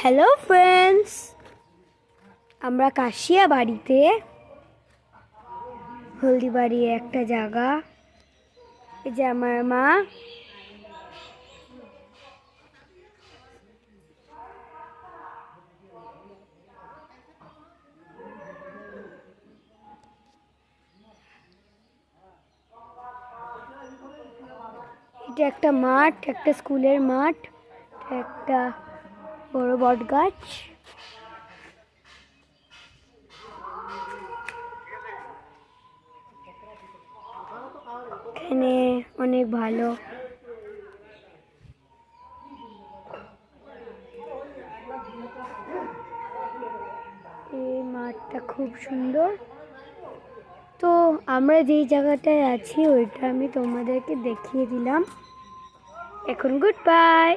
Hello friends, আমরা কাশিয়াবাড়িতে হলদিবাড়ি একটা জায়গা। এই যে আমার মা, এটা একটা মাঠ, একটা স্কুলের মাঠ, একটা বড় বট গাছ। এখানে অনেক ভালো। এই মাঠটা খুব সুন্দর। তো আমরা যেই জায়গাটায় আছি ওইটা আমি তোমাদেরকে দেখিয়ে দিলাম। এখন গুড বাই।